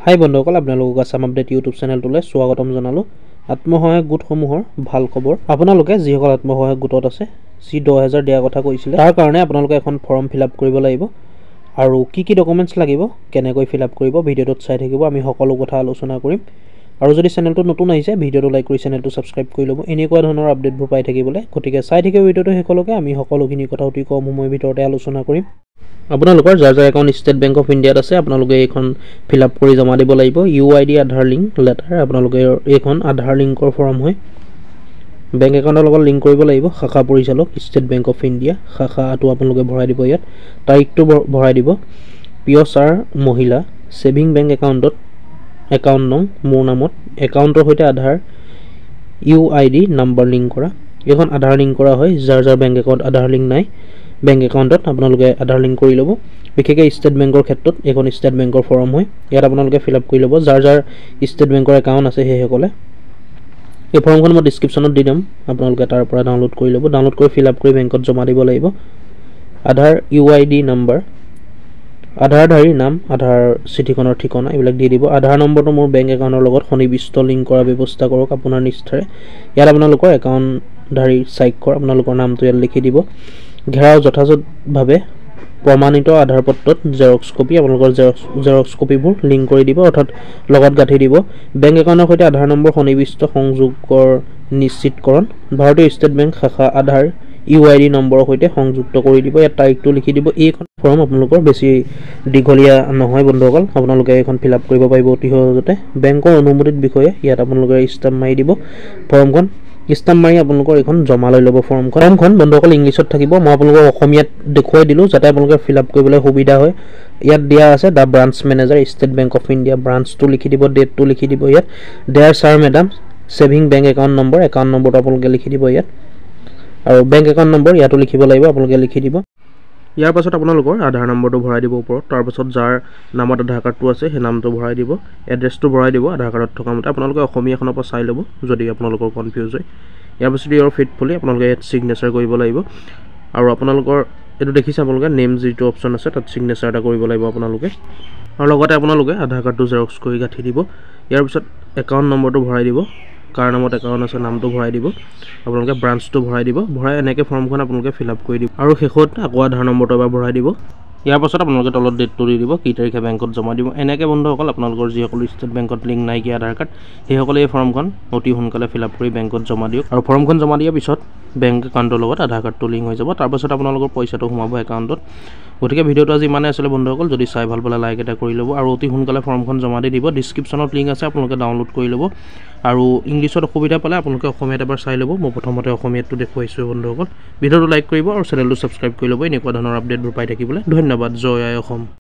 হাই বন্ধুসকল, আপোনালোকক Assam update YouTube চেনেলটোলৈ স্বাগতম জনালোঁ। আত্মসহায়ক গোটসমূহৰ ভাল খবৰ। আপোনালোকে যিসকল আত্মসহায়ক গোটত আছে, যি 10,000 দিয়াৰ কথা কৈছিলে, তাৰ কাৰণে আপোনালোকে এখন ফৰ্ম ফিল আপ কৰিব লাগিব। আৰু কি ডকুমেণ্টছ লাগিব, কেনেকৈ ফিল আপ কৰিব, ভিডিঅ'টোত চাই থাকিব। আমি সকলো কথা আলোচনা কৰিম। আৰু যদি চেনেলটো নতুন আহিছে, ভিডিঅ'টো লাইক কৰি চেনেলটো ছাবস্ক্ৰাইব কৰি ল'ব এনেকুৱা ধৰণৰ আপডেটবোৰ পাই থাকিবলৈ। গতিকে চাই থাকিব ভিডিঅ'টো শেষলৈকে। আমি সকলোখিনি কথা অতি কম সময়ৰ ভিতৰতে আলোচনা কৰিম। আপোনালোকৰ যাৰ একাউণ্ট ষ্টেট বেংক অফ ইণ্ডিয়াত আছে, আপোনালোকে এইখন ফিল আপ কৰি জমা দিব লাগিব। UID আধাৰ লিংক লেটাৰ, আপোনালোকে এইখন আধাৰ লিংকৰ ফৰ্ম হয়। বেংক একাউণ্টৰ লগত লিংক কৰিব লাগিব। শাখা পৰিচালক ষ্টেট বেংক অফ ইণ্ডিয়া, শাখাটো আপোনালোকে ভৰাই দিব। ইয়াত তাৰিখটো ভৰাই দিব। প্ৰিয় ছাৰ মহিলা, ছেভিং বেংক একাউণ্টত একাউণ্ট নং মোৰ নামত, একাউণ্টৰ সৈতে আধাৰ UID নাম্বাৰ লিংক কৰা। এইখন আধাৰ লিংক কৰা হয়। যাৰ বেংক একাউণ্ট আধাৰ লিংক নাই, বেংক একাউণ্টত আপোনালোকে আধাৰ লিংক কৰি ল'ব। বিশেষকৈ ষ্টেট বেংকৰ ক্ষেত্ৰত এইখন ষ্টেট বেংকৰ ফৰ্ম হয়। ইয়াত আপোনালোকে ফিল আপ কৰি ল'ব। যাৰ ষ্টেট বেংকৰ একাউণ্ট আছে সেইসকলে। এই ফৰ্মখন মই ডিছক্ৰিপশ্যনত দি দিম, আপোনালোকে তাৰ পৰা ডাউনলোড কৰি ল'ব। ডাউনলোড কৰি ফিল আপ কৰি বেংকত জমা দিব লাগিব। আধাৰ UID নাম্বাৰ, আধাৰধাৰী নাম, আধাৰ চিঠিখনৰ ঠিকনা এইবিলাক দি দিব। আধাৰ নম্বৰটো মোৰ বেংক একাউণ্টৰ লগত সন্নিবিষ্ট লিংক কৰাৰ ব্যৱস্থা কৰক আপোনাৰ নিষ্ঠাৰে। ইয়াত আপোনালোকৰ একাউণ্টধাৰী স্বাক্ষৰ, আপোনালোকৰ নামটো ইয়াত লিখি দিব। ঘেৰাও যথাযথভাৱে প্ৰমাণিত আধাৰ পত্ৰত জেৰক্স কপি, আপোনালোকৰ জেৰক্স কপিবোৰ লিংক কৰি দিব, অৰ্থাৎ লগত গাঁঠি দিব। বেংক একাউণ্টৰ সৈতে আধাৰ নম্বৰ সন্নিবিষ্ট সংযোগৰ নিশ্চিতকৰণ, ভাৰতীয় ষ্টেট বেংক শাখা আধাৰ UID নম্বৰৰ সৈতে সংযুক্ত কৰি দিব। ইয়াত তাৰিখটো লিখি দিব। এইখন ফৰ্ম আপোনালোকৰ বেছি দীঘলীয়া নহয় বন্ধুসকল, আপোনালোকে এইখন ফিল আপ কৰিব পাৰিব অতি সহজতে। বেংকৰ অনুমোদিত বিষয়ে ইয়াত আপোনালোকে ষ্টাম্প মাৰি দিব। ফৰ্মখন ষ্টাম্প মাৰি আপোনালোকৰ এইখন জমা লৈ ল'ব। ফৰ্মখন বন্ধুসকল ইংলিছত থাকিব। মই আপোনালোকক অসমীয়াত দেখুৱাই দিলোঁ যাতে আপোনালোকে ফিল আপ কৰিবলৈ সুবিধা হয়। ইয়াত দিয়া আছে the branch manager State Bank of India, ব্ৰাঞ্চটো লিখি দিব, ডেটটো লিখি দিব। ইয়াত there sir madam saving bank account নম্বৰটো আপোনালোকে লিখি দিব ইয়াত। আৰু বেংক একাউণ্ট নম্বৰ ইয়াতো লিখিব লাগিব, আপোনালোকে লিখি দিব। ইয়াৰ পাছত আপোনালোকৰ আধাৰ নম্বৰটো ভৰাই দিব ওপৰত। তাৰপাছত যাৰ নামত আধাৰ কাৰ্ডটো আছে সেই নামটো ভৰাই দিব, এড্ৰেছটো ভৰাই দিব আধাৰ কাৰ্ডত থকা মতে। আপোনালোকে অসমীয়াখনৰ পৰা চাই ল'ব যদি আপোনালোকৰ কনফিউজ হয়। ইয়াৰ পাছত ইয়াৰ ফেইথফুলি আপোনালোকে ইয়াত ছিগনেচাৰ কৰিব লাগিব। আৰু আপোনালোকৰ এইটো দেখিছে, আপোনালোকে নেম যিটো অপশ্যন আছে তাত ছিগনেচাৰ এটা কৰিব লাগিব আপোনালোকে। আৰু লগতে আপোনালোকে আধাৰ কাৰ্ডটো জেৰক্স কৰি গাঁঠি দিব। ইয়াৰ পিছত একাউণ্ট নম্বৰটো ভৰাই দিব, কাৰ নামত একাউণ্ট আছে নামটো ভৰাই দিব, আপোনালোকে ব্ৰাঞ্চটো ভৰাই দিব। ভৰাই এনেকৈ ফৰ্মখন আপোনালোকে ফিল আপ কৰি দিব। আৰু শেষত আকৌ আধাৰ নম্বৰটো এবাৰ ভৰাই দিব। ইয়াৰ পাছত আপোনালোকে তলত ডেটটো দি দিব, কি তাৰিখে বেংকত জমা দিব। এনেকৈ বন্ধুসকল আপোনালোকৰ যিসকল ষ্টেট বেংকত লিংক নাইকিয়া আধাৰ কাৰ্ড, সেইসকলে এই ফৰ্মখন অতি সোনকালে ফিল আপ কৰি বেংকত জমা দিয়ক। আৰু ফৰ্মখন জমা দিয়াৰ পিছত বেংক একাউণ্টৰ লগত আধাৰ কাৰ্ডটো লিংক হৈ যাব। তাৰপাছত আপোনালোকৰ পইচাটো সোমাব একাউণ্টত। গতিকে ভিডিঅ'টো আজি ইমানে আছিলে বন্ধুসকল। যদি চাই ভাল পালে লাইক এটা কৰি ল'ব আৰু অতি সোনকালে ফৰ্মখন জমা দি দিব। ডিছক্ৰিপশ্যনত লিংক আছে, আপোনালোকে ডাউনলোড কৰি ল'ব। আৰু ইংলিছত অসুবিধা পালে আপোনালোকে অসমীয়াত এবাৰ চাই ল'ব। মই প্ৰথমতে অসমীয়াটো দেখুৱাইছোঁ বন্ধুসকল। ভিডিঅ'টো লাইক কৰিব আৰু চেনেলটো ছাবস্ক্ৰাইব কৰি ল'ব এনেকুৱা ধৰণৰ আপডেটবোৰ পাই থাকিবলৈ। ধন্যবাদ। জয় আই অসম।